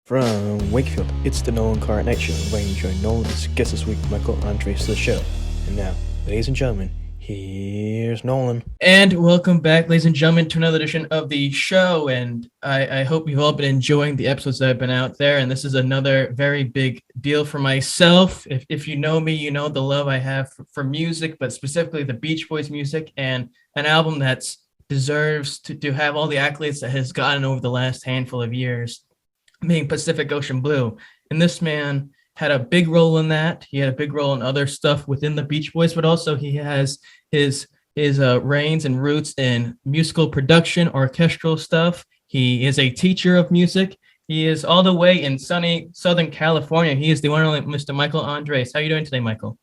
From Wakefield, it's the Nolan Car at Night Show, where you enjoy Nolan's guest this week, Michael Andreas, to the show. And now, ladies and gentlemen, here's Nolan. And welcome back, ladies and gentlemen, to another edition of the show. And I hope you've all been enjoying the episodes that have been out there. And this is another very big deal for myself. If you know me, you know the love I have for music, but specifically the Beach Boys music, and an album that deserves to have all the accolades that has gotten over the last handful of years, being Pacific Ocean Blue. And this man had a big role in that. He had a big role in other stuff within the Beach Boys, but also he has his reins and roots in musical production, orchestral stuff. He is a teacher of music. He is all the way in sunny Southern California. He is the one and only Mr. Michael Andreas. How are you doing today, Michael?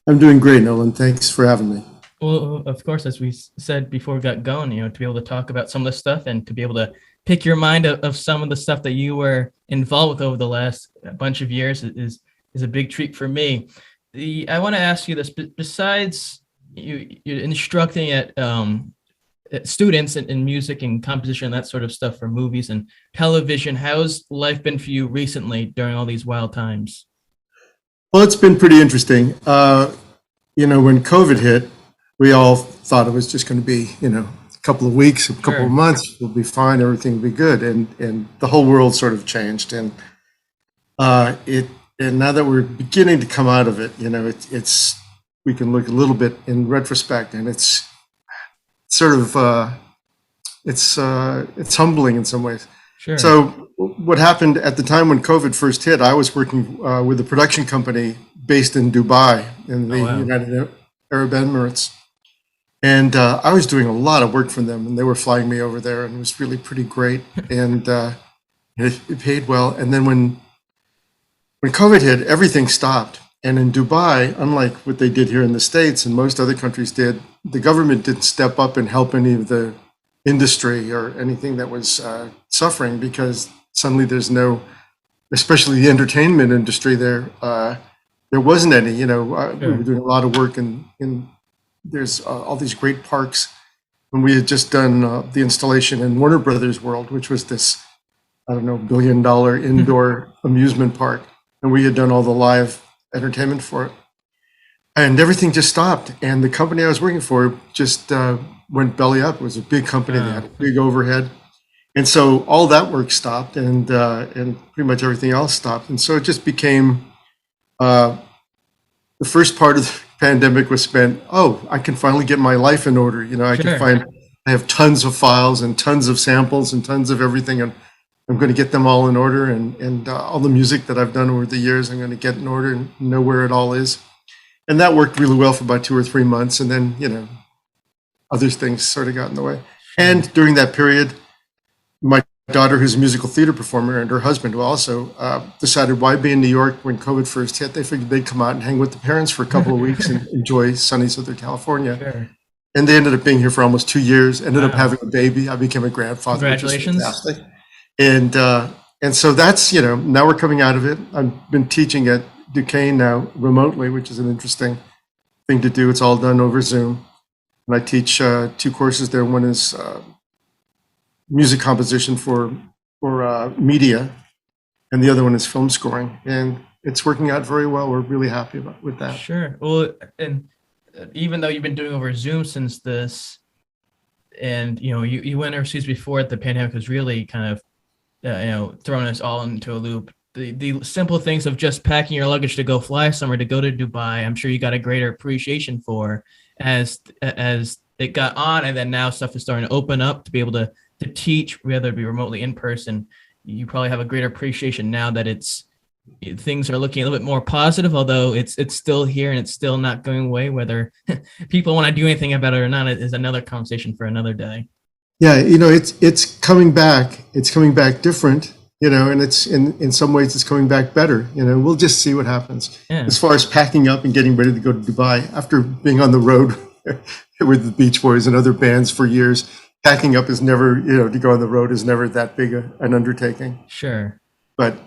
I'm doing great, Nolan. Thanks for having me. Well, of course, as we said before we got going, to be able to talk about some of the stuff and to be able to pick your mind of some of the stuff that you were involved with over the last bunch of years is a big treat for me. I want to ask you this: besides you're instructing at students in music and composition, that sort of stuff for movies and television, how's life been for you recently during all these wild times? Well, it's been pretty interesting. When COVID hit, we all thought it was just going to be, a couple of weeks, a couple Sure. of months, we'll be fine, everything will be good. And the whole world sort of changed. And now that we're beginning to come out of it, it's we can look a little bit in retrospect, and it's sort of it's humbling in some ways. Sure. So what happened at the time when COVID first hit, I was working with a production company based in Dubai in the wow. United Arab Emirates. And I was doing a lot of work for them, and they were flying me over there, and it was really pretty great. And it paid well. And then when COVID hit, everything stopped. And in Dubai, unlike what they did here in the States and most other countries did, the government didn't step up and help any of the industry or anything that was suffering, because suddenly there's no, especially the entertainment industry there wasn't any. We were doing a lot of work in there's all these great parks. And we had just done the installation in Warner Brothers World, which was this, $1 billion indoor amusement park. And we had done all the live entertainment for it. And everything just stopped. And the company I was working for just went belly up. It was a big company. They had a big overhead. And so all that work stopped, and pretty much everything else stopped. And so it just became the first part of the pandemic was spent, I can finally get my life in order. Sure. I have tons of files and tons of samples and tons of everything, and I'm going to get them all in order, and all the music that I've done over the years, I'm going to get in order and know where it all is. And that worked really well for about 2 or 3 months. And then, other things sort of got in the way. And during that period, my daughter, who's a musical theater performer, and her husband, who also decided why be in New York when COVID first hit. They figured they'd come out and hang with the parents for a couple of weeks and enjoy sunny Southern California. Sure. And they ended up being here for almost 2 years, ended up Wow. having a baby. I became a grandfather. which was Congratulations. fantastic. And so that's, now we're coming out of it. I've been teaching at Duquesne now remotely, which is an interesting thing to do. It's all done over Zoom. And I teach 2 courses there. One is music composition for media, and the other one is film scoring. And it's working out very well. We're really happy with that. Sure. Well, and even though you've been doing over Zoom since this, and you went overseas before the pandemic was really kind of throwing us all into a loop. The simple things of just packing your luggage to go fly somewhere, to go to Dubai, I'm sure you got a greater appreciation for as it got on, and then now stuff is starting to open up to be able to teach, whether it be remotely in person. You probably have a greater appreciation now that things are looking a little bit more positive, although it's still here and it's still not going away. Whether people want to do anything about it or not is another conversation for another day. Yeah, it's coming back. It's coming back different, and it's in some ways it's coming back better. We'll just see what happens. Yeah. As far as packing up and getting ready to go to Dubai, after being on the road with the Beach Boys and other bands for years, packing up is never, to go on the road is never that big an undertaking. Sure. But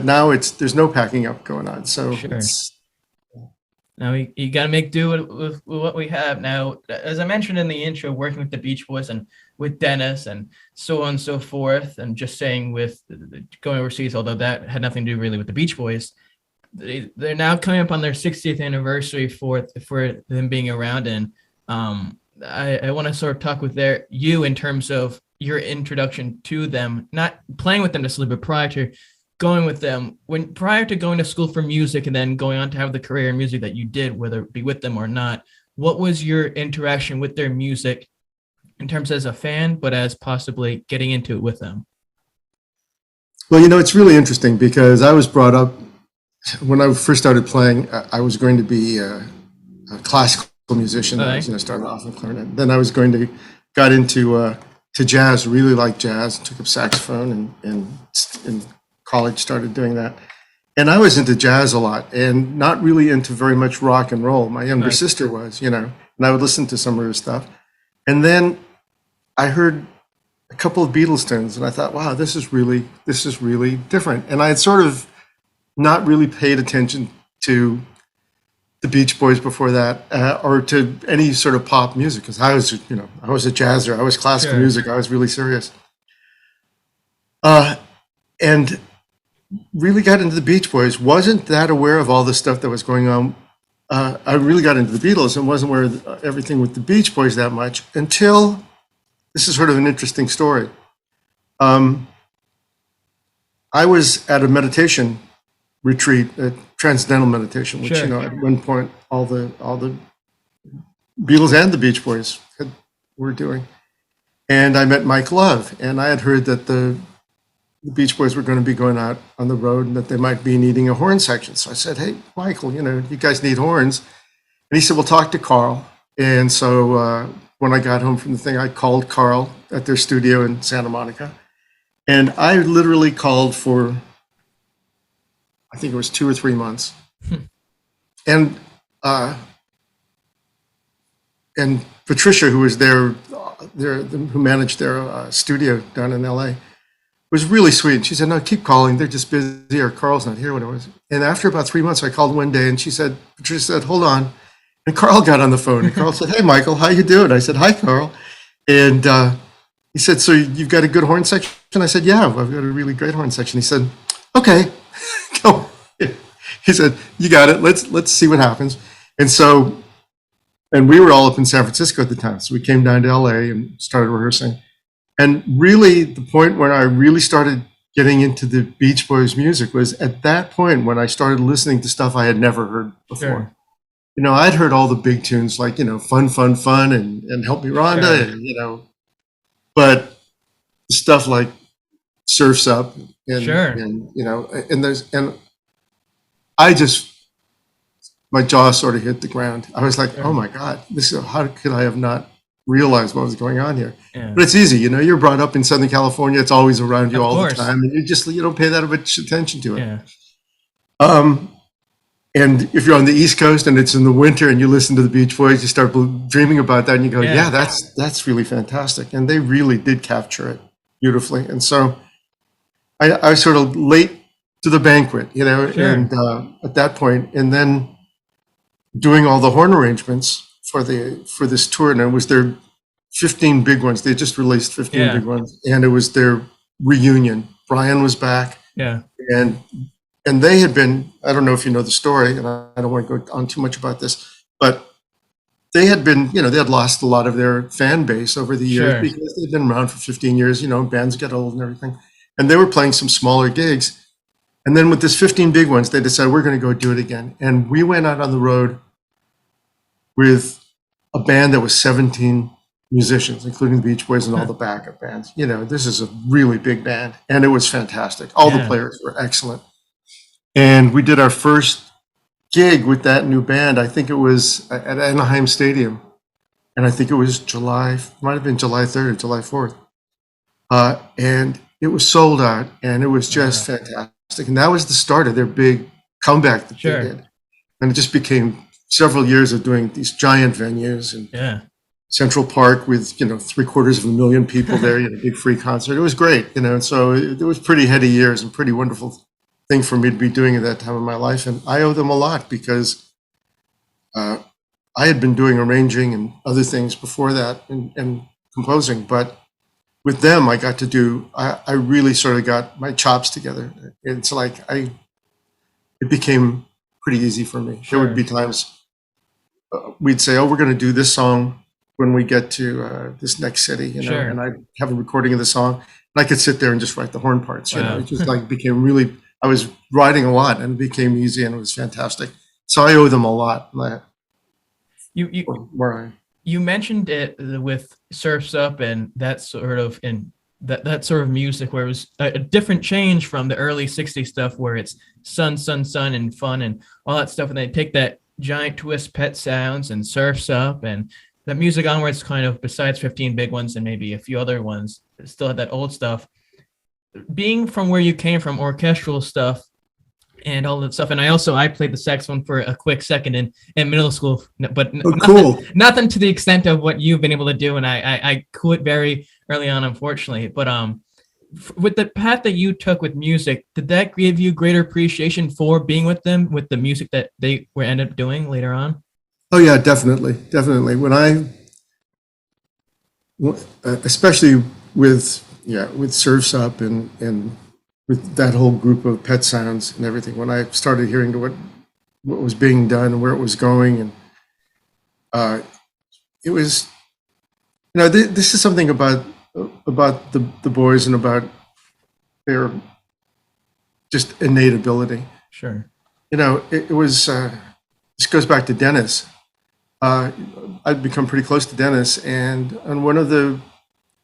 now there's no packing up going on. So Sure. Now you got to make do with what we have. Now, as I mentioned in the intro, working with the Beach Boys and with Dennis and so on and so forth. And just saying with going overseas, although that had nothing to do really with the Beach Boys, they're now coming up on their 60th anniversary for them being around. And I want to sort of talk with you in terms of your introduction to them, not playing with them necessarily, but prior to going with them, prior to going to school for music and then going on to have the career in music that you did, whether it be with them or not, what was your interaction with their music in terms as a fan, but as possibly getting into it with them? Well, it's really interesting because I was brought up when I first started playing. I was going to be a classical musician. I was, started off in clarinet. Then I was got into to jazz. Really liked jazz. Took up saxophone and in college started doing that. And I was into jazz a lot and not really into very much rock and roll. My younger sister was, and I would listen to some of her stuff. And then I heard a couple of Beatles tunes and I thought, wow, this is really different. And I had sort of not really paid attention to the Beach Boys before that, or to any sort of pop music, because I was a jazzer. I was classical music. I was really serious. And really got into the Beach Boys. Wasn't that aware of all the stuff that was going on. I really got into the Beatles and wasn't aware of everything with the Beach Boys that much until, this is sort of an interesting story. I was at a meditation retreat, a transcendental meditation, which at one point all the Beatles and the Beach Boys were doing, and I met Mike Love, and I had heard that the Beach Boys were going to be going out on the road and that they might be needing a horn section. So I said, hey, Michael, you guys need horns. And he said, well, talk to Carl. And so when I got home from the thing, I called Carl at their studio in Santa Monica. And I literally called for, I think it was 2 or 3 months. And Patricia, who was there, who managed their studio down in LA, was really sweet. She said, no, keep calling. They're just busy, or Carl's not here, whatever it was. And after about 3 months, I called one day and Patricia said, hold on. And Carl got on the phone and Carl said, hey, Michael, how you doing? I said, hi, Carl. And he said, so you've got a good horn section? I said, yeah, I've got a really great horn section. He said, okay, go. He said, you got it. Let's see what happens. And we were all up in San Francisco at the time. So we came down to LA and started rehearsing. And really, the point where I really started getting into the Beach Boys music was at that point when I started listening to stuff I had never heard before. I'd heard all the big tunes like, Fun, Fun, Fun and Help Me Rhonda, and, but stuff like Surf's Up and I just, my jaw sort of hit the ground. I was like, oh my God, how could I have not realize what was going on here? But it's easy, you're brought up in Southern California. It's always around you all the time, and you don't pay that much attention to it. And if you're on the East Coast and it's in the winter and you listen to the Beach Boys, you start dreaming about that and you go, yeah, that's really fantastic. And they really did capture it beautifully. And so I was sort of late to the banquet, and at that point, and then doing all the horn arrangements for this tour, and it was their 15 big ones. They just released 15 big ones, and it was their reunion. Brian was back, and they had been, I don't know if you know the story, and I don't want to go on too much about this, but they had been, they had lost a lot of their fan base over the years because they'd been around for 15 years, bands get old and everything, and they were playing some smaller gigs. And then with this 15 big ones, they decided we're going to go do it again. And we went out on the road with a band that was 17 musicians, including the Beach Boys and all the backup bands. This is a really big band, and it was fantastic. All the players were excellent. And we did our first gig with that new band. I think it was at Anaheim Stadium. And I think it was might have been July 3rd or July 4th. And it was sold out, and it was just fantastic. And that was the start of their big comeback that they did. And it just became several years of doing these giant venues and Central Park with, 750,000 people there, big free concert. It was great, and so it was pretty heady years and pretty wonderful thing for me to be doing at that time of my life. And I owe them a lot because I had been doing arranging and other things before that and composing, but with them, I got to do. I really sort of got my chops together. It's like it became pretty easy for me. There would be times we'd say, "Oh, we're going to do this song when we get to this next city," and I'd have a recording of the song, and I could sit there and just write the horn parts. Wow. It just like became really. I was writing a lot, and it became easy, and it was fantastic. So I owe them a lot. You mentioned it with Surfs Up and that sort of that sort of music where it was a different change from the early 60s stuff where it's sun, sun, sun and fun and all that stuff. And they take that giant twist Pet Sounds and Surfs Up and that music onwards kind of besides 15 Big Ones and maybe a few other ones still had that old stuff. Being from where you came from, orchestral stuff, and all that stuff. And I played the saxophone for a quick second in middle school, but nothing to the extent of what you've been able to do. And I quit very early on, unfortunately. But with the path that you took with music, did that give you greater appreciation for being with them, with the music that they were ended up doing later on? Oh yeah, definitely. When especially with Surfs Up and with that whole group of Pet Sounds and everything, when I started hearing to what was being done and where it was going, and it was, this is something about the boys and about their just innate ability. Sure. It was. This goes back to Dennis. I'd become pretty close to Dennis, and on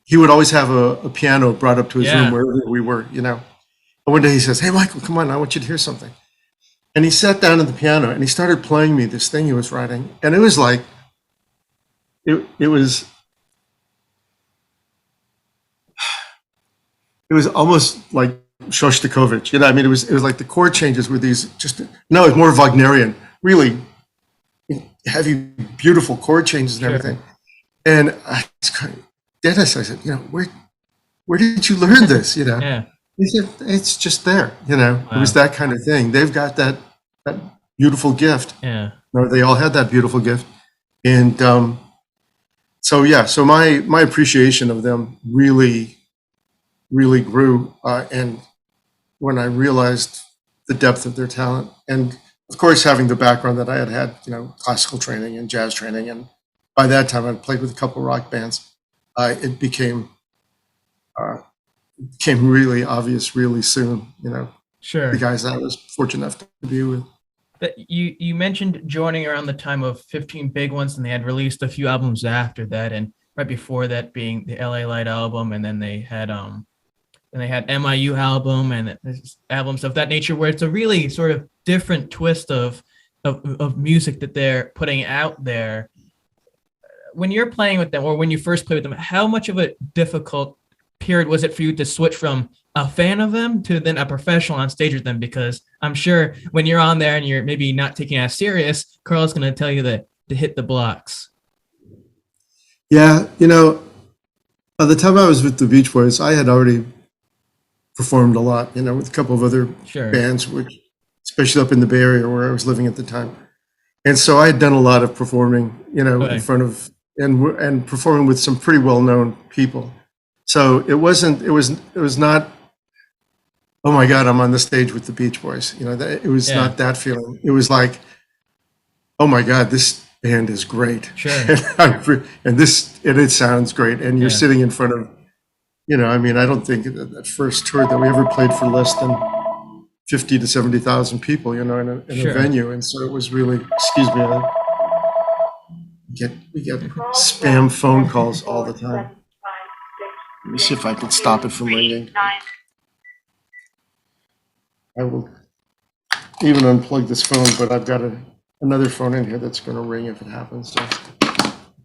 he would always have a piano brought up to his room wherever we were, And one day he says, "Hey, Michael, come on, I want you to hear something." And he sat down at the piano and he started playing me this thing he was writing. And it was like, it was almost like Shostakovich. It was like the chord changes were these it's more Wagnerian, really heavy, beautiful chord changes and everything. And Dennis, I said, where did you learn this? Yeah. He said, it's just there, Wow. It was that kind of thing. They've got that beautiful gift. Yeah. They all had that beautiful gift. And so my appreciation of them really, really grew. And when I realized the depth of their talent, and of course, having the background that I had, classical training and jazz training. And by that time I'd played with a couple of rock bands. It became really obvious really soon, Sure. the guys that I was fortunate enough to be with. But you mentioned joining around the time of 15 Big Ones, and they had released a few albums after that, and right before that being the LA Light album, and then they had MIU album and albums of that nature, where it's a really sort of different twist of music that they're putting out there. When you're playing with them, or when you first played with them, how much of a difficult period was it for you to switch from a fan of them to then a professional on stage with them? Because I'm sure when you're on there and you're maybe not taking it as serious, Carl's going to tell you to hit the blocks. Yeah, by the time I was with the Beach Boys, I had already performed a lot, with a couple of other bands, which, especially up in the Bay Area where I was living at the time. And so I had done a lot of performing, in front of and performing with some pretty well-known people. So it was not, oh my God, I'm on the stage with the Beach Boys. It was not that feeling. It was like, oh my God, this band is great. Sure. and it sounds great. And you're sitting in front of, I don't think that first tour that we ever played for less than 50 to 70,000 people, in a venue. And so it was really, excuse me, we get spam phone calls all the time. Let me see if I can stop it from ringing. I will even unplug this phone, but I've got another phone in here that's going to ring if it happens. So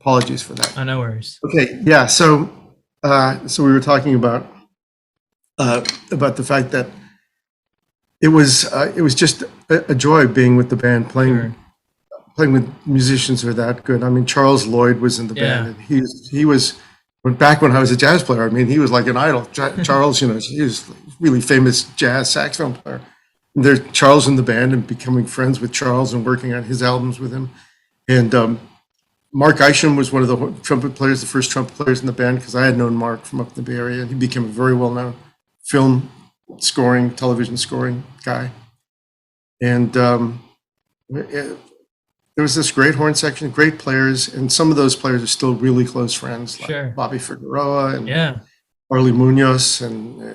apologies for that. Oh, no worries. Okay, yeah. So we were talking about the fact that it was just a joy being with the band, playing with musicians who are that good. I mean, Charles Lloyd was in the band, and he was. Back when I was a jazz player, he was like an idol. Charles, he was a really famous jazz saxophone player. And there's Charles in the band and becoming friends with Charles and working on his albums with him. And Mark Isham was one of the trumpet players, the first trumpet players in the band, because I had known Mark from up in the Bay Area. He became a very well-known film scoring, television scoring guy. And there was this great horn section, great players, and some of those players are still really close friends, like Sure. Bobby Figueroa and Yeah. Arlie Munoz, and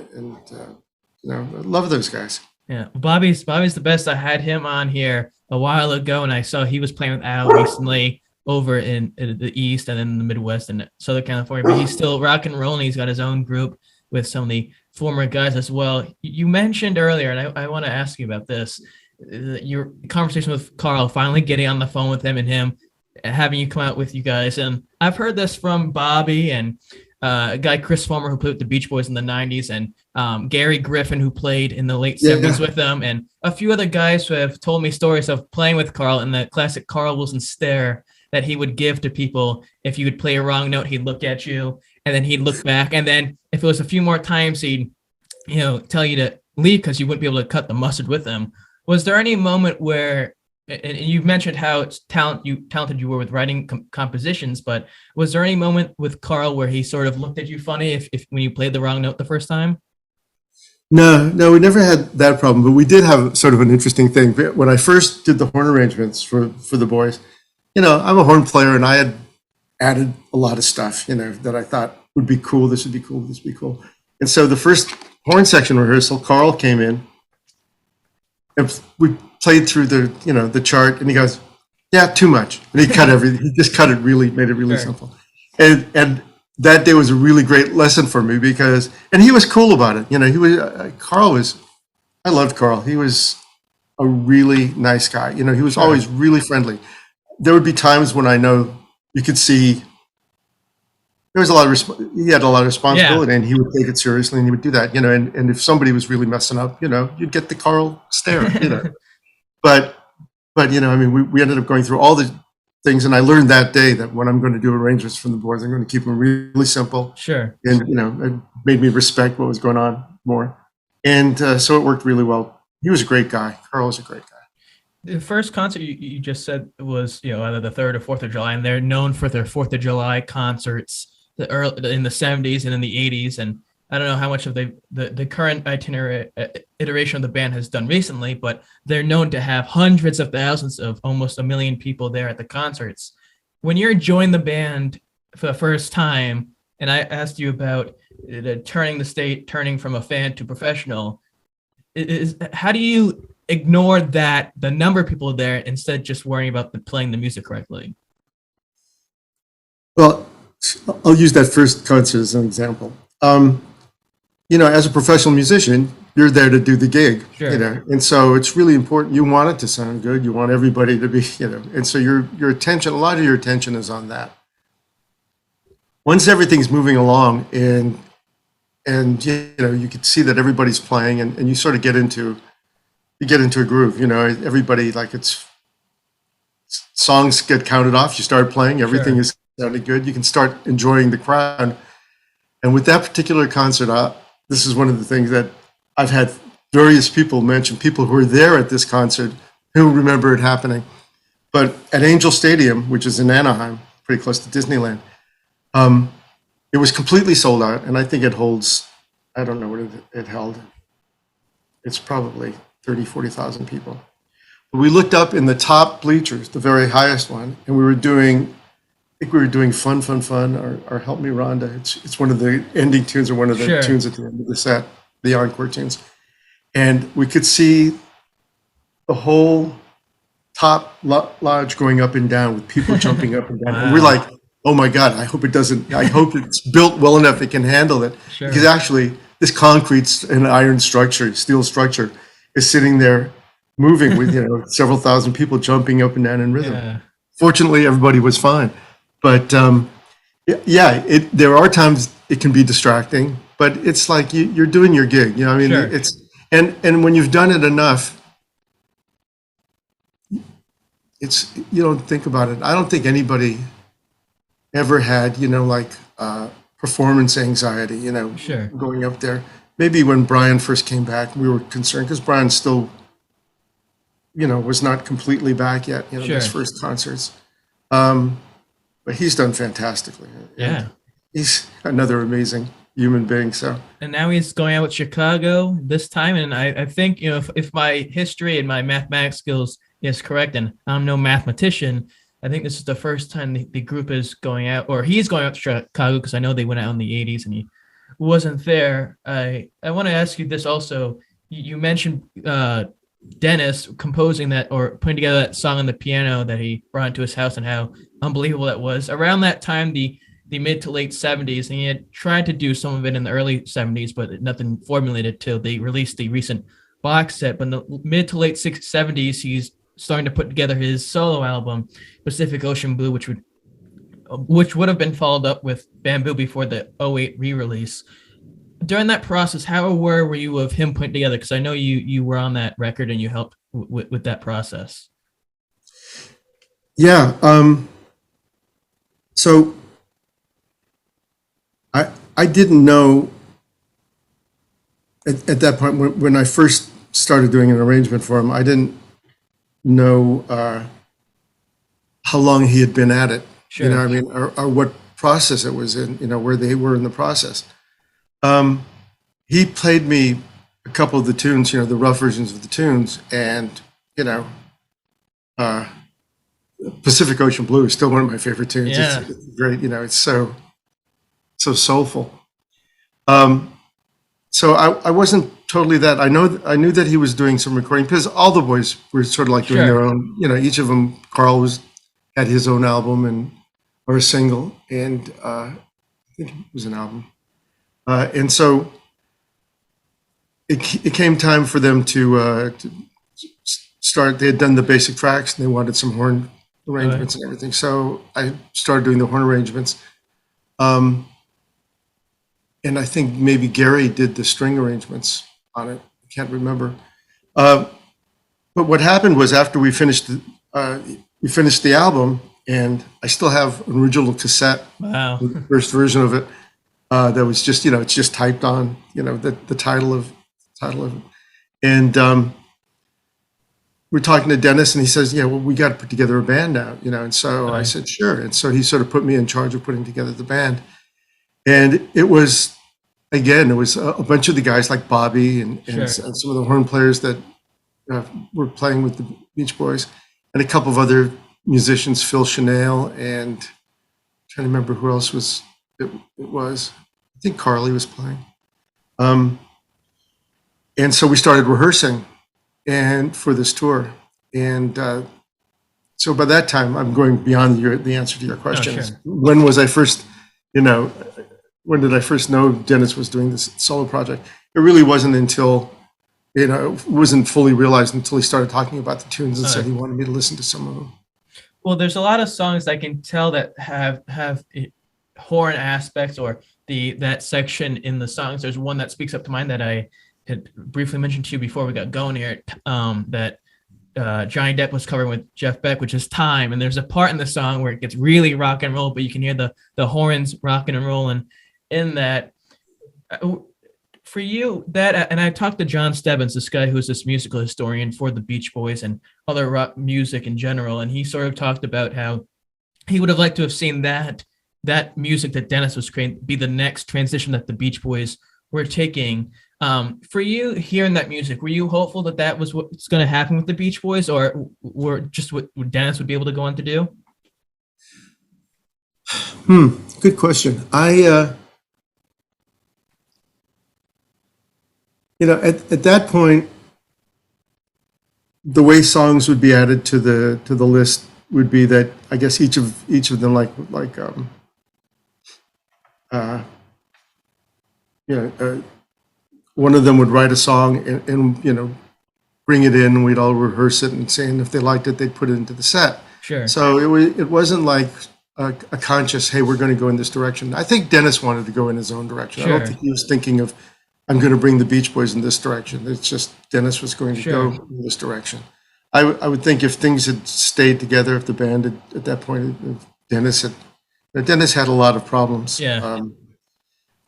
I love those guys. Yeah. Bobby's the best. I had him on here a while ago, and I saw he was playing with Al recently over in the East and in the Midwest and Southern California. But he's still rock and rolling. He's got his own group with some of the former guys as well. You mentioned earlier, and I want to ask you about this. Your conversation with Carl, finally getting on the phone with him and him having you come out with you guys. And I've heard this from Bobby and a guy, Chris Fulmer, who played with the Beach Boys in the 90s, and Gary Griffin, who played in the late 70s with them, and a few other guys who have told me stories of playing with Carl and the classic Carl Wilson stare that he would give to people. If you would play a wrong note, he'd look at you, and then he'd look back. And then if it was a few more times, he'd tell you to leave because you wouldn't be able to cut the mustard with him. Was there any moment where, and you've mentioned how talented you were with writing compositions, but was there any moment with Carl where he sort of looked at you funny if when you played the wrong note the first time? No, we never had that problem, but we did have sort of an interesting thing. When I first did the horn arrangements for the boys, I'm a horn player, and I had added a lot of stuff, that I thought would be cool. This would be cool. This would be cool. And so the first horn section rehearsal, Carl came in, and we played through the chart, and he goes, "Yeah, too much." And he cut everything. He just made it really simple. And that day was a really great lesson for me and he was cool about it. I loved Carl. He was a really nice guy. He was always really friendly. There would be times when I know you could see there was he had a lot of responsibility, and he would take it seriously, and he would do that, and if somebody was really messing up, you'd get the Carl stare, but we ended up going through all the things, and I learned that day that when I'm going to do arrangements from the boards, I'm going to keep them really simple. Sure. And, it made me respect what was going on more. And so it worked really well. He was a great guy. Carl was a great guy. The first concert you just said was, either the 3rd or 4th of July, and they're known for their 4th of July concerts in the 70s and in the 80s. And I don't know how much of the current iteration of the band has done recently, but they're known to have hundreds of thousands of almost 1 million people there at the concerts. When you're joining the band for the first time, and I asked you about turning from a fan to professional, how do you ignore that the number of people there instead just worrying about playing the music correctly? Well, I'll use that first concert as an example. As a professional musician, you're there to do the gig, Sure. And so it's really important. You want it to sound good. You want everybody to be, and so your attention, a lot of your attention is on that. Once everything's moving along and you can see that everybody's playing and you sort of get into a groove, everybody, like, it's songs get counted off, you start playing, everything is sounding good, you can start enjoying the crowd. And with that particular concert, this is one of the things that I've had various people mention, people who were there at this concert who remember it happening. But at Angel Stadium, which is in Anaheim, pretty close to Disneyland, it was completely sold out, and I think it holds, I don't know what it held. It's probably 30, 40,000 people. But we looked up in the top bleachers, the very highest one, and we were doing Fun, or Help Me Rhonda. It's one of the ending tunes, or one of the tunes at the end of the set, the encore tunes. And we could see the whole top lodge going up and down with people jumping up and down. Wow. And we're like, oh my God, I hope it's built well enough it can handle it. Sure. Because actually this concrete and iron structure, steel structure, is sitting there moving with, several thousand people jumping up and down in rhythm. Yeah. Fortunately, everybody was fine. But there are times it can be distracting, but it's like you're doing your gig. Sure. It's and when you've done it enough, you don't think about it. I don't think anybody ever had, performance anxiety, Sure. going up there. Maybe when Brian first came back, we were concerned because Brian still, was not completely back yet, Sure. His first concerts. but he's done fantastically. And Yeah. he's another amazing human being. So, And now he's going out with Chicago this time. And I think, if my history and my mathematics skills is correct, and I'm no mathematician, I think this is the first time the group is going out, or he's going out to Chicago, because I know they went out in the 80s and he wasn't there. I want to ask you this also. You mentioned Dennis composing that, or putting together that song on the piano that he brought into his house, and how unbelievable that was. Around that time, the mid to late 70s, and he had tried to do some of it in the early 70s, but nothing formulated till they released the recent box set. But in the mid to late 70s, he's starting to put together his solo album, Pacific Ocean Blue, which would have been followed up with Bamboo before the '08 re-release. During that process, how aware were you of him putting together? Because I know you were on that record and you helped with that process. yeah. So I didn't know at that point when I first started doing an arrangement for him. I didn't know how long he had been at it. Sure. You know what I mean, or what process it was in. You know, where they were in the process. He played me a couple of the tunes, you know, the rough versions of the tunes, and you know, Pacific Ocean Blue is still one of my favorite tunes. Yeah. It's great, you know, it's so soulful. So I wasn't totally that. I knew that he was doing some recording, because all the boys were sort of like doing Sure. their own. You know, each of them. Carl had his own album or a single, and I think it was an album. And so it came time for them to start. They had done the basic tracks, and they wanted some horn arrangements and everything. So I started doing the horn arrangements. And I think maybe Gary did the string arrangements on it. I can't remember. But what happened was, after we finished the album, and I still have an original cassette, Wow. the first version of it, that was just, you know, it's just typed on, you know, the title of it. And we're talking to Dennis, and he says, yeah, well, we got to put together a band now, you know. And so I said, sure. And so he sort of put me in charge of putting together the band. And it was a bunch of the guys like Bobby and Sure. some of the horn players that were playing with the Beach Boys, and a couple of other musicians, Phil Chanel, and I'm trying to remember who else was. It was, I think Carly was playing. And so we started rehearsing for this tour. And so by that time, I'm going beyond the answer to your question. Sure. When was I first, when did I first know Dennis was doing this solo project? It really wasn't until, it wasn't fully realized until he started talking about the tunes and said he wanted me to listen to some of them. Well, there's a lot of songs I can tell that have horn aspects, or that section in the songs. There's one that speaks up to mind that I had briefly mentioned to you before we got going here, that Johnny Depp was covering with Jeff Beck, which is Time. And there's a part in the song where it gets really rock and roll, but you can hear the horns rocking and rolling in that. For you, and I talked to John Stebbins, this guy who's this musical historian for the Beach Boys and other rock music in general, and he sort of talked about how he would have liked to have seen that music that Dennis was creating be the next transition that the Beach Boys were taking. For you, hearing that music, were you hopeful that was what's going to happen with the Beach Boys, or were just what Dennis would be able to go on to do? Good question. At that point, the way songs would be added to the list would be that, I guess, each of them, one of them would write a song and bring it in, and we'd all rehearse it and say, and if they liked it, they'd put it into the set. Sure. So it wasn't like a conscious, hey, we're going to go in this direction. I think Dennis wanted to go in his own direction. Sure. I don't think he was thinking of, I'm going to bring the Beach Boys in this direction. It's just Dennis was going to Sure. go in this direction. I would think if things had stayed together, if the band had, at that point, if Dennis had a lot of problems. Yeah.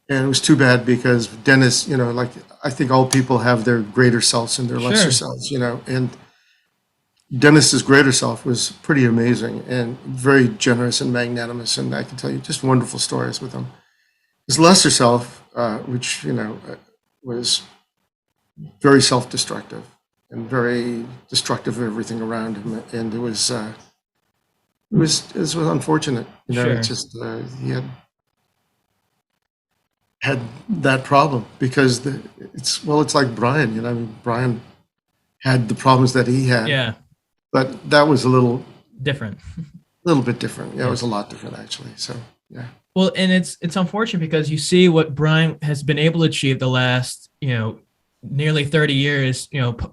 And it was too bad, because Dennis, I think all people have their greater selves and their lesser Sure. selves, and Dennis's greater self was pretty amazing and very generous and magnanimous, and I can tell you just wonderful stories with him. His lesser self, which was very self-destructive and very destructive of everything around him, and it was unfortunate. Sure. It's just he had that problem because it's like Brian. I mean, Brian had the problems that he had, Yeah, but that was a little different. bit different. Yeah, it was a lot different actually. So yeah. Well, and it's unfortunate because you see what Brian has been able to achieve the last, nearly 30 years,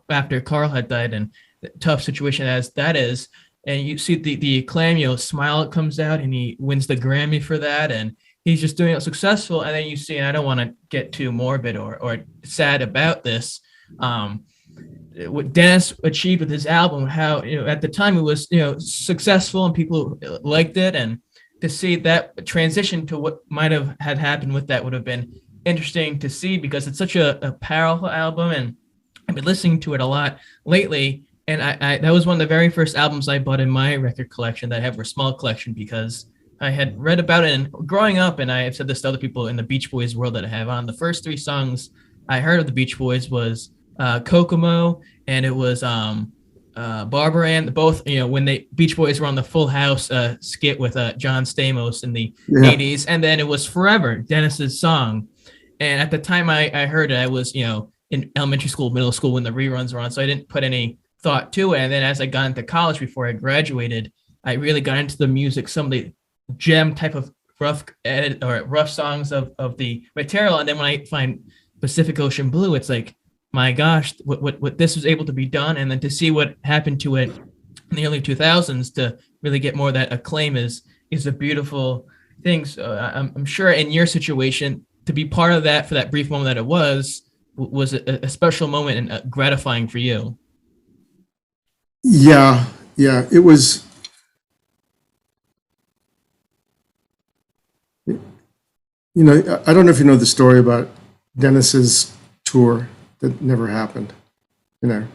after Carl had died, and the tough situation as that is. And you see the acclaim, Smile comes out and he wins the Grammy for that, and he's just doing it successful. And then you see, and I don't want to get too morbid or sad about this, what Dennis achieved with his album, how at the time it was successful and people liked it, and to see that transition to what might have had happened with that would have been interesting to see, because it's such a powerful album, and I've been listening to it a lot lately. And I that was one of the very first albums I bought in my record collection that I have, a small collection, because I had read about it and growing up, and I have said this to other people in the Beach Boys world that I have on. The first three songs I heard of the Beach Boys was Kokomo, and it was Barbara Ann, both, when they Beach Boys were on the Full House skit with John Stamos in the 80s. And then it was Forever, Dennis's song. And at the time I heard it, I was, in elementary school, middle school when the reruns were on. So I didn't put any thought to it. And then as I got into college before I graduated, I really got into the music, some of the gem type of rough songs of the material. And then when I find Pacific Ocean Blue, it's like, my gosh, what this was able to be done, and then to see what happened to it in the early 2000s to really get more of that acclaim is a beautiful thing. So I'm sure in your situation, to be part of that for that brief moment that it was a special moment and gratifying for you. Yeah, it was. I don't know if you know the story about Dennis's tour that never happened, but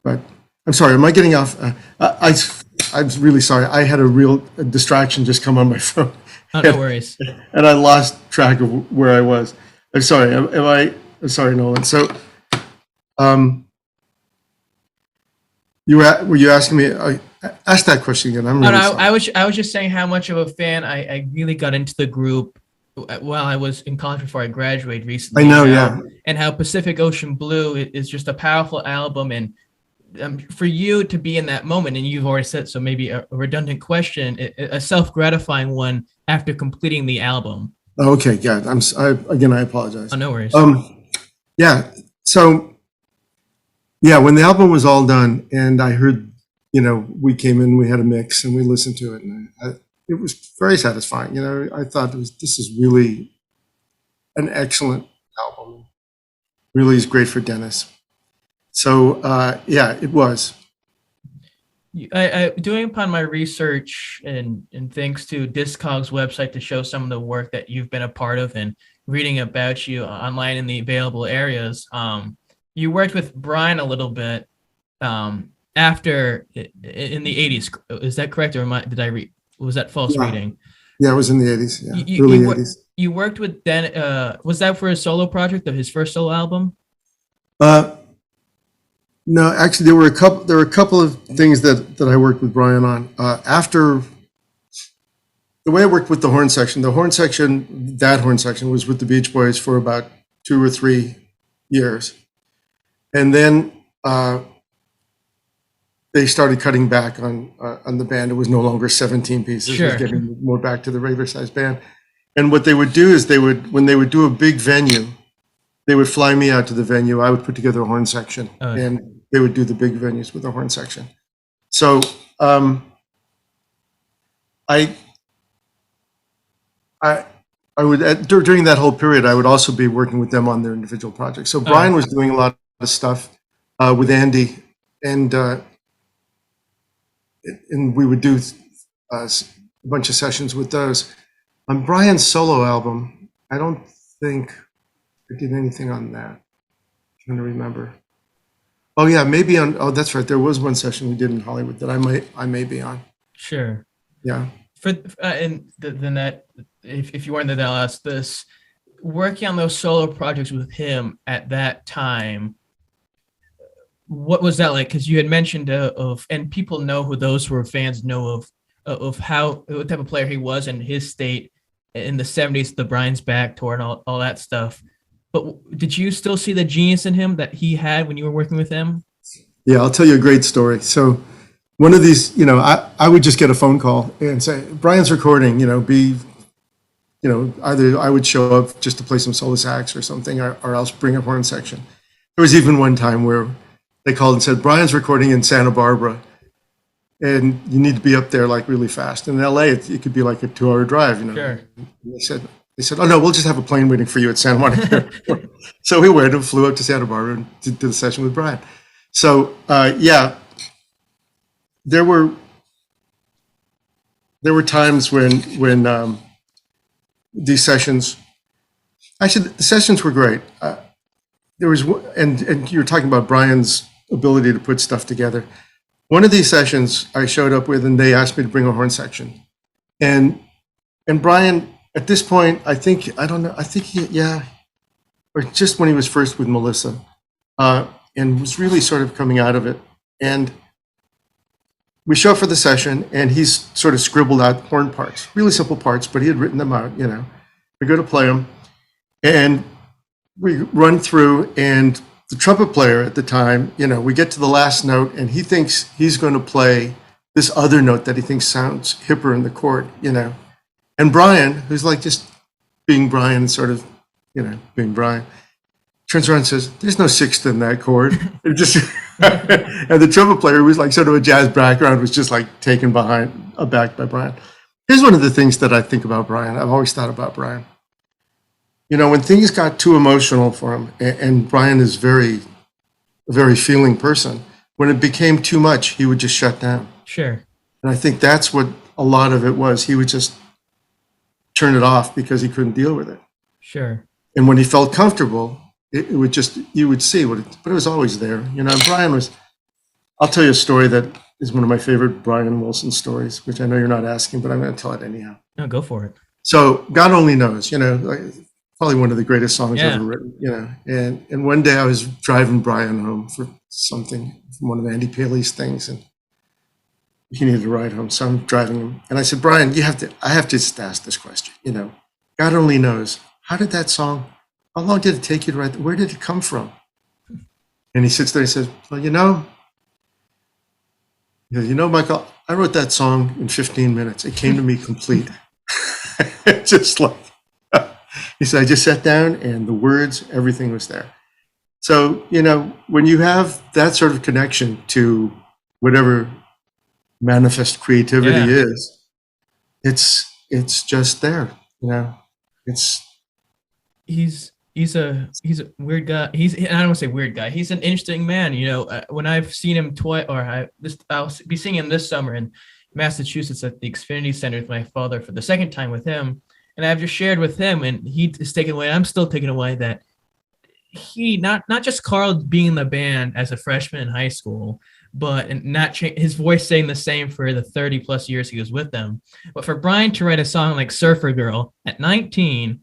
I'm sorry, am I getting off? I'm really sorry. I had a distraction just come on my phone. Oh, no worries. And I lost track of where I was. I'm sorry. I'm sorry, Nolan. So, were you asking me? Ask that question again. I'm really sorry. I was just saying how much of a fan I really got into the group while I was in college before I graduated recently. I know, yeah. And how Pacific Ocean Blue is just a powerful album, and for you to be in that moment, and you've already said so, maybe a redundant question, a self-gratifying one after completing the album. Okay, yeah. I apologize. Oh, no worries. Yeah. So, yeah, when the album was all done, and I heard, we came in, we had a mix, and we listened to it, and it was very satisfying. I thought this is really an excellent album. Really is great for Dennis. So yeah, it was. I doing upon my research and thanks to Discog's website to show some of the work that you've been a part of, and reading about you online in the available areas. You worked with Brian a little bit after in the 80s. Is that correct, or was that false reading? Yeah, it was in the 80s. Yeah, early 80s. You worked with was that for a solo project of his first solo album? No, actually, there were a couple of things that I worked with Brian on. After the way I worked with the horn section was with the Beach Boys for about 2 or 3 years. And then they started cutting back on the band. It was no longer 17 pieces. Sure. It was getting more back to the regular size band. And what they would do is when they would do a big venue, they would fly me out to the venue. I would put together a horn section, and they would do the big venues with the horn section. So I would during that whole period, I would also be working with them on their individual projects. So Brian was doing a lot of stuff with Andy, and we would do a bunch of sessions with those. On Brian's solo album, I don't think I did anything on that. I'm trying to remember. Oh yeah, maybe on. Oh, that's right. There was one session we did in Hollywood that I may be on. Sure. Yeah. Then that if you weren't there, I'll ask this: working on those solo projects with him at that time, what was that like? Because you had mentioned and people know who those who are fans know of how what type of player he was and his state in the '70s, the Brian's Back tour and all that stuff. But did you still see the genius in him that he had when you were working with him? Yeah, I'll tell you a great story. So one of these, I would just get a phone call and say, Brian's recording, either I would show up just to play some solo sax or something, or else bring a horn section. There was even one time where they called and said, Brian's recording in Santa Barbara, and you need to be up there like really fast. In LA, it could be like a 2-hour drive, Sure. And they said, oh no, we'll just have a plane waiting for you at Santa Monica. So we went and flew up to Santa Barbara and did the session with Brian. So yeah, there were times when these sessions, actually the sessions were great. There was, and you were talking about Brian's ability to put stuff together. One of these sessions I showed up with, and they asked me to bring a horn section, and Brian at this point, I think or just when he was first with Melissa, and was really sort of coming out of it. And we show up for the session, and he's sort of scribbled out horn parts, really simple parts, but he had written them out. We go to play them, and we run through, and the trumpet player at the time, we get to the last note, and he thinks he's going to play this other note that he thinks sounds hipper in the chord, And Brian, who's like just being Brian, sort of, being Brian, turns around and says, "There's no sixth in that chord." It just, and the trumpet player, who was like sort of a jazz background, was just like taken aback by Brian. Here's one of the things that I think about Brian. I've always thought about Brian. When things got too emotional for him, and Brian is a very feeling person, when it became too much, he would just shut down. Sure. And I think that's what a lot of it was. He would just turn it off because he couldn't deal with it. Sure. And when he felt comfortable, it would just, you would see but it was always there. Brian was, I'll tell you a story that is one of my favorite Brian Wilson stories, which I know you're not asking, but I'm going to tell it anyhow. No, go for it. So God Only Knows, probably one of the greatest songs ever written, and one day I was driving Brian home for something from one of Andy Paley's things, and he needed a ride home. So I'm driving him, and I said, Brian, I have to just ask this question, God Only Knows, how did that song, how long did it take you to write? Where did it come from? And he sits there and says, well, Michael, I wrote that song in 15 minutes. It came to me complete. Just like, he said, I just sat down and the words, everything was there. So, when you have that sort of connection to whatever manifest creativity is, it's just there, He's a weird guy. I don't want to say weird guy. He's an interesting man. When I've seen him twice, I'll be seeing him this summer in Massachusetts at the Xfinity Center with my father for the second time with him. And I've just shared with him, and he is taken away. I'm still taken away that he not just Carl being in the band as a freshman in high school, but his voice staying the same for the 30 plus years he was with them. But for Brian to write a song like Surfer Girl at 19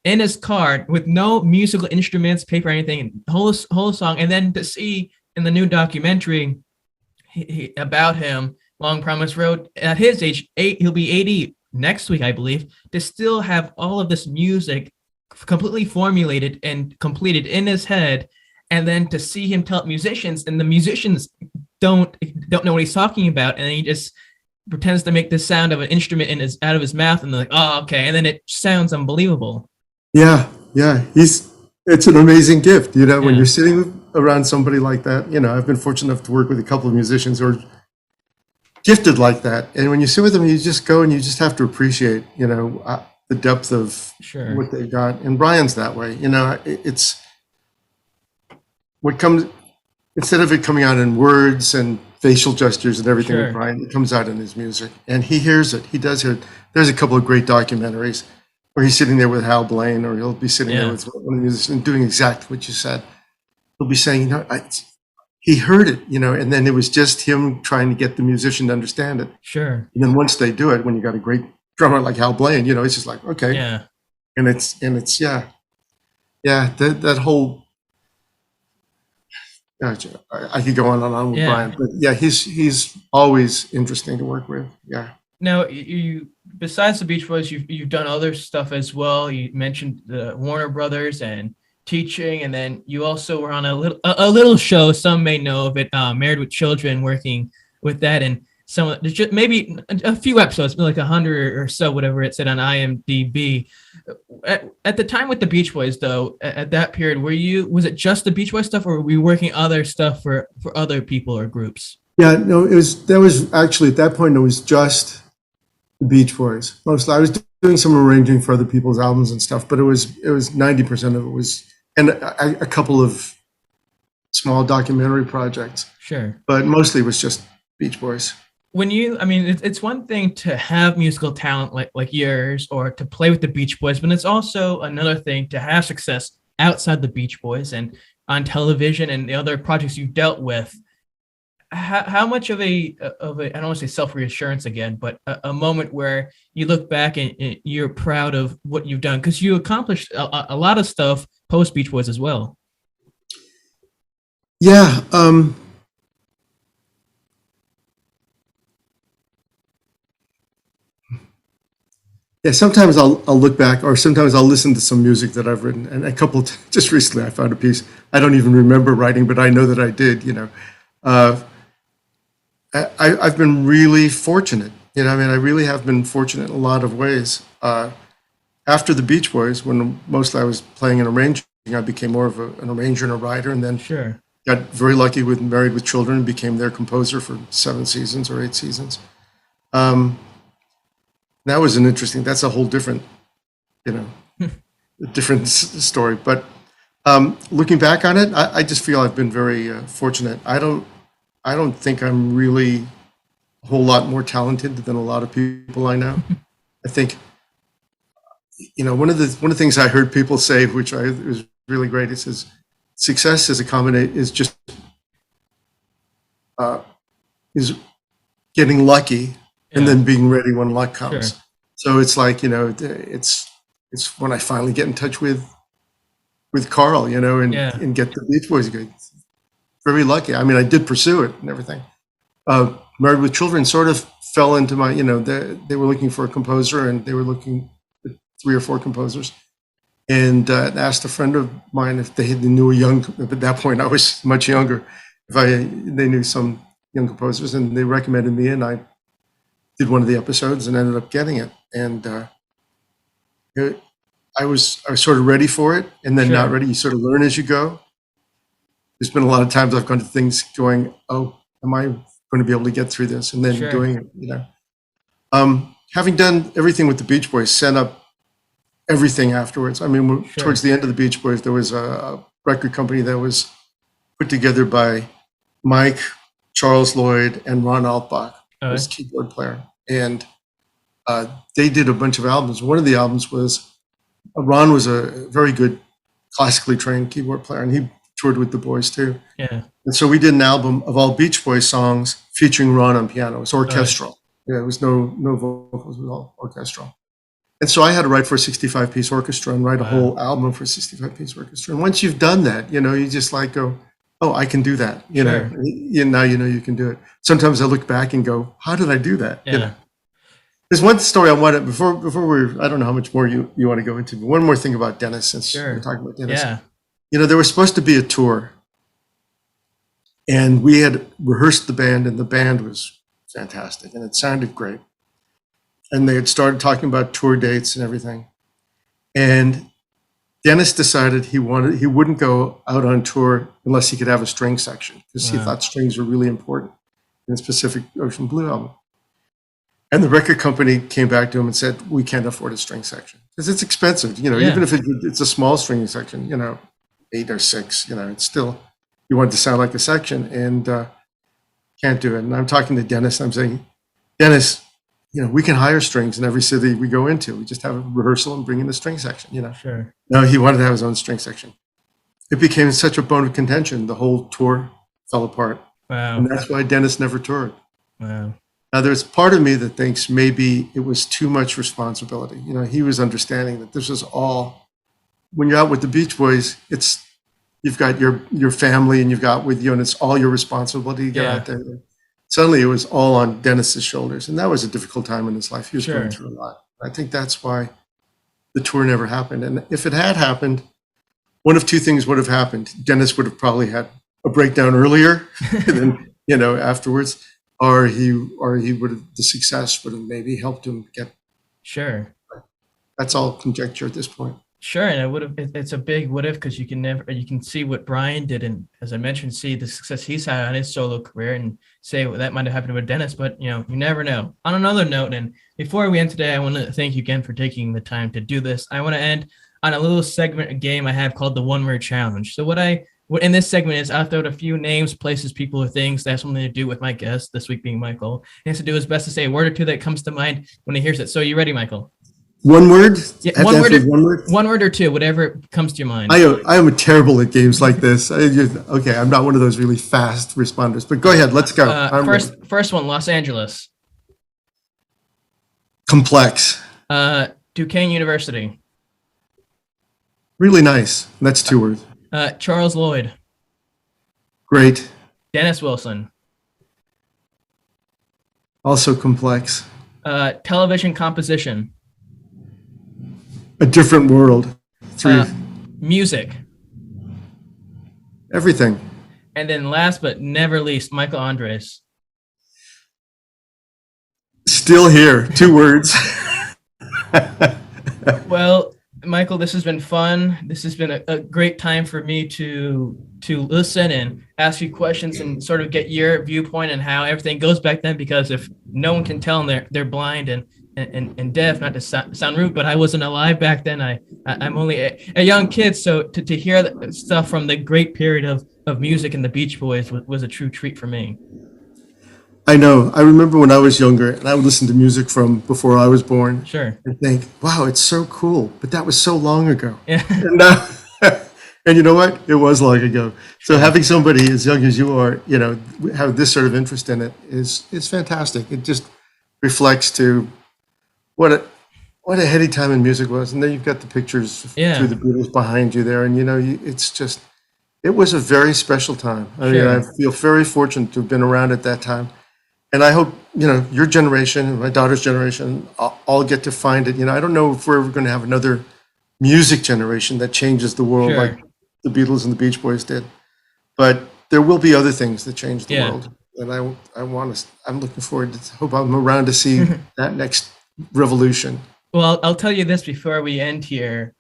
in his car with no musical instruments, paper, anything, whole song, and then to see in the new documentary about him, Long Promise Road, at his age, he'll be 80 next week, I believe, to still have all of this music completely formulated and completed in his head, and then to see him tell musicians, and the musicians don't know what he's talking about, and he just pretends to make the sound of an instrument out of his mouth, and they're like, oh, okay, and then it sounds unbelievable. Yeah, it's an amazing gift, when you're sitting around somebody like that. I've been fortunate enough to work with a couple of musicians who are gifted like that, and when you sit with them, you just go and you just have to appreciate, the depth of what they've got. And Brian's that way, it's what comes, instead of it coming out in words and facial gestures and everything with Brian, it comes out in his music, and he hears it. He does hear it. There's a couple of great documentaries where he's sitting there with Hal Blaine, or he'll be sitting there with one of the musicians and doing exactly what you said. He'll be saying, he heard it, and then it was just him trying to get the musician to understand it. Sure. And then once they do it, when you got a great drummer like Hal Blaine, it's just like, okay. Yeah. And it's that whole, I could go on and on with Brian, but yeah, he's always interesting to work with. Yeah. Now, you besides the Beach Boys, you've done other stuff as well. You mentioned the Warner Brothers and teaching, and then you also were on a little show. Some may know of it, Married with Children, working with that, and just maybe a few episodes, like 100 or so, whatever it said on IMDb. At the time with the Beach Boys, though, at that period, was it just the Beach Boys stuff, or were you working other stuff for other people or groups? Yeah, no, that was actually, at that point, it was just the Beach Boys. Mostly, I was doing some arranging for other people's albums and stuff, but it was 90% of it was, and a couple of small documentary projects. Sure. But mostly it was just Beach Boys. It's one thing to have musical talent like yours, or to play with the Beach Boys, but it's also another thing to have success outside the Beach Boys and on television and the other projects you dealt with. How much of a I don't want to say self-reassurance again, but a moment where you look back and you're proud of what you've done, because you accomplished a lot of stuff post Beach Boys as well. Yeah. Yeah, sometimes I'll look back, or sometimes I'll listen to some music that I've written. And just recently I found a piece I don't even remember writing, but I know that I did, I've been really fortunate. I really have been fortunate in a lot of ways. After the Beach Boys, when mostly I was playing and arranging, I became more of an arranger and a writer, and then Sure. got very lucky with Married with Children and became their composer for 7 seasons or 8 seasons. That was that's a whole different, different story. But looking back on it, I just feel I've been very fortunate. I don't think I'm really a whole lot more talented than a lot of people I know. I think, one of the things I heard people say, which was really great, it says success is is getting lucky and then being ready when luck comes. Sure. So it's like, it's when I finally get in touch with Carl, and get the Beach Boys again. Very lucky. I mean, I did pursue it and everything. Married with Children sort of fell into my, they were looking for a composer, and they were looking at 3 or 4 composers, and asked a friend of mine if they knew at that point I was much younger, they knew some young composers, and they recommended me, and I did one of the episodes and ended up getting it. And I was sort of ready for it, and then Sure. not ready. You sort of learn as you go. There's been a lot of times I've gone to things going, oh, am I going to be able to get through this? And then Sure. doing it, having done everything with the Beach Boys, set up everything afterwards. I mean, Sure. towards the end of the Beach Boys, there was a record company that was put together by Mike, Charles Lloyd, and Ron Altbach, Okay. his keyboard player. And they did a bunch of albums. One of the albums was, Ron was a very good classically trained keyboard player, and he toured with the Boys too. Yeah. And so we did an album of all Beach Boys songs featuring Ron on piano. It was orchestral. Yeah, it was no vocals, it was all orchestral. And so I had to write for a 65-piece orchestra and write a whole album for a 65-piece orchestra. And once you've done that, you just like go, oh, I can do that. Sure. Now you can do it. Sometimes I look back and go, how did I do that? Yeah. There's one story I wanted before I don't know how much more you want to go into, but one more thing about Dennis, since Sure. we're talking about Dennis. Yeah. There was supposed to be a tour, and we had rehearsed the band, and the band was fantastic, and it sounded great. And they had started talking about tour dates and everything. And Dennis decided he wouldn't go out on tour unless he could have a string section, because he thought strings were really important in the Pacific Ocean Blue album. And the record company came back to him and said, we can't afford a string section because it's expensive. Even if it's a small string section, 8 or 6, it's still, you want it to sound like a section, and can't do it. And I'm talking to Dennis, I'm saying, Dennis, we can hire strings in every city we go into. We just have a rehearsal and bring in the string section, Sure. No, he wanted to have his own string section. It became such a bone of contention, the whole tour fell apart. Wow. And that's why Dennis never toured. Wow. Now, there's part of me that thinks maybe it was too much responsibility. You know, he was understanding that this is all, when you're out with the Beach Boys, it's, you've got your family and you've got with you, and it's all your responsibility to get out there. Suddenly it was all on Dennis's shoulders. And that was a difficult time in his life. He was going through a lot. I think that's why the tour never happened. And if it had happened, one of two things would have happened. Dennis would have probably had a breakdown earlier than, you know, afterwards. Or he would have, the success would have maybe helped him get. Sure. That's all conjecture at this point. Sure, and it would have. It's a big what if, because you can see what Brian did, and as I mentioned, see the success he's had on his solo career, and say well, that might have happened with Dennis, but you know, you never know. On another note, and before we end today, I want to thank you again for taking the time to do this. I want to end on a little segment, a game I have called the One Word Challenge. So what in this segment is I'll throw out a few names, places, people, or things that have something to do with my guest, this week being Michael. He has to do his best to say a word or two that comes to mind when he hears it. So are you ready, Michael? One word? Yeah, one word or two, whatever comes to your mind. I am terrible at games like this. Okay, I'm not one of those really fast responders, but go ahead, let's go. First one, Los Angeles. Complex. Duquesne University. Really nice. That's 2 words. Charles Lloyd. Great. Dennis Wilson. Also complex. Television composition. A different world. 3. Music. Everything. And then last but never least, Michael Andreas. Still here. 2 words. Well, Michael, this has been fun. This has been a great time for me to listen and ask you questions and sort of get your viewpoint and how everything goes back then, because if no one can tell them they're blind and deaf, not to sound rude, but I wasn't alive back then. I'm only a young kid. So to hear that stuff from the great period of music and the Beach Boys was a true treat for me. I know. I remember when I was younger and I would listen to music from before I was born. Sure. And think, wow, it's so cool. But that was so long ago. Yeah. And now, and you know what? It was long ago. So having somebody as young as you are, you know, have this sort of interest in it is fantastic. It just reflects to what a heady time in music was. And then you've got the pictures through the Beatles behind you there. And, you know, it was a very special time. I mean, I feel very fortunate to have been around at that time. And I hope, you know, your generation, my daughter's generation, all get to find it. You know, I don't know if we're ever going to have another music generation that changes the world like the Beatles and the Beach Boys did. But there will be other things that change the world. And I'm looking forward to, hope I'm around to see that next revolution. Well, I'll tell you this before we end here.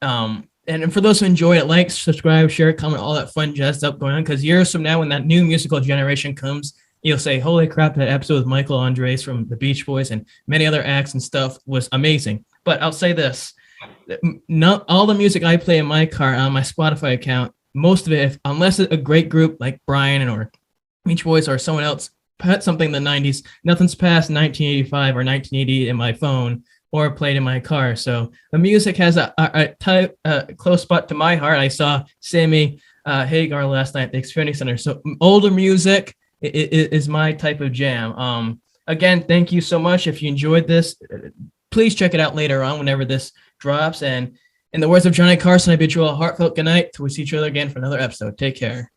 And for those who enjoy it, like, subscribe, share, comment, all that fun jazz stuff going on. Because years from now, when that new musical generation comes, you'll say, holy crap, that episode with Michael Andreas from the Beach Boys and many other acts and stuff was amazing. But I'll say this, not all the music I play in my car on my Spotify account, most of it, unless it's a great group like Brian or Beach Boys or someone else put something in the 90s, nothing's past 1985 or 1980 in my phone or played in my car. So the music has a close spot to my heart. I saw Sammy Hagar last night at the Xfinity Center. So older music is my type of jam. Again, thank you so much. If you enjoyed this, please check it out later on whenever this drops. And in the words of Johnny Carson, I bid you all a heartfelt good night till we see each other again for another episode. Take care.